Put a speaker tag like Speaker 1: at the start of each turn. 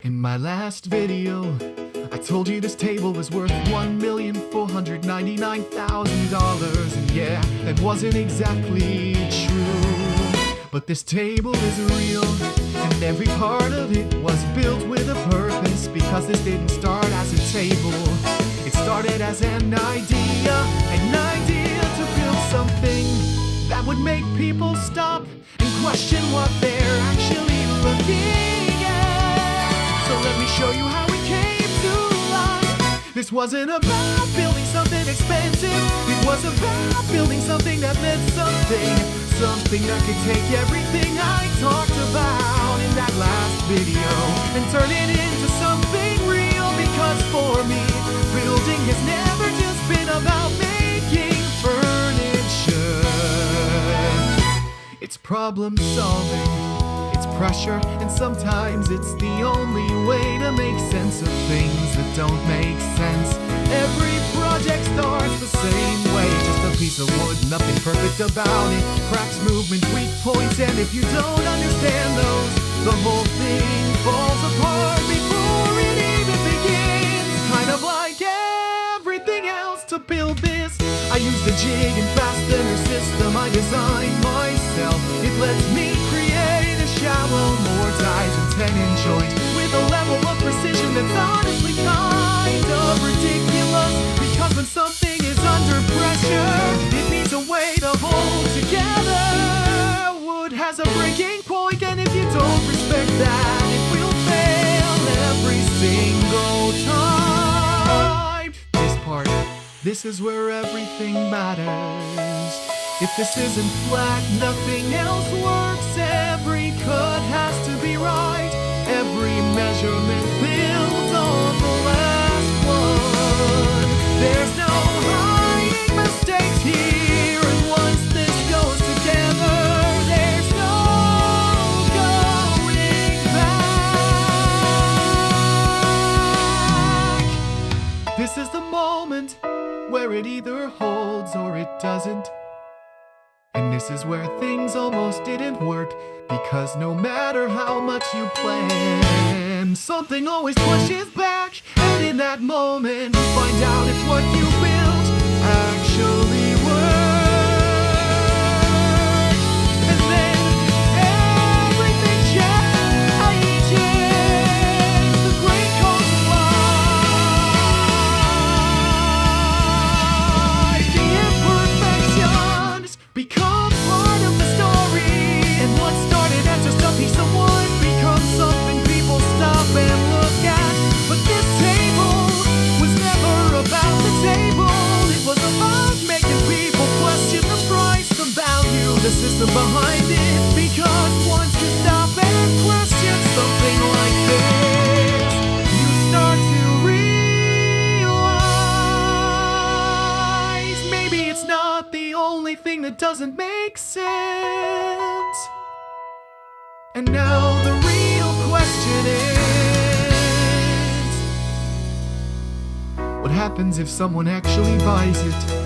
Speaker 1: In my last video, I told you this table was worth $1,499,000, and yeah, that wasn't exactly true. But this table is real, and every part of it was built with a purpose, because this didn't start as a table. It started as an idea to build something that would make people stop and question what they're actually looking at. So let me show you how it came to life. This wasn't about building something expensive. It was about building something that meant something. Something that could take everything I talked about in that last video and turn it into something real. Because for me, building has never just been about making furniture. It's problem solving, it's pressure, and sometimes it's the only way to make sense of things that don't make sense. Every project starts the same way, just a piece of wood, nothing perfect about it. Cracks, movement, weak points, and if you don't understand those, the whole thing falls apart before it even begins. Kind of like everything else to build this, I used a jig and fastener system I designed myself. It lets me create a shallow mortise and tenon joint with a level of precision that's honestly kind of ridiculous. Because when something is under pressure, it needs a way to hold together. Wood has a breaking point, and if you don't respect that, it will fail every single time. This is where everything matters. If this isn't flat, nothing else works. Every cut has to be right. Every measurement builds on the last one. There's no hiding mistakes here, and once this goes together, there's no going back. This is the moment where it either holds or it doesn't. And this is where things almost didn't work, because no matter how much you plan, something always pushes back. And in that moment, you find out if what you built actually works. And then everything changes. The great comes alive. The imperfections become part of the story, and what started as just a piece of wood becomes something people stop and look at. But this table was never about the table. It was about making people question the price, the value, the system behind it. Because once you stop and question something like this, you start to realize maybe it's not the only thing that doesn't make sense. And now the real question is, what happens if someone actually buys it?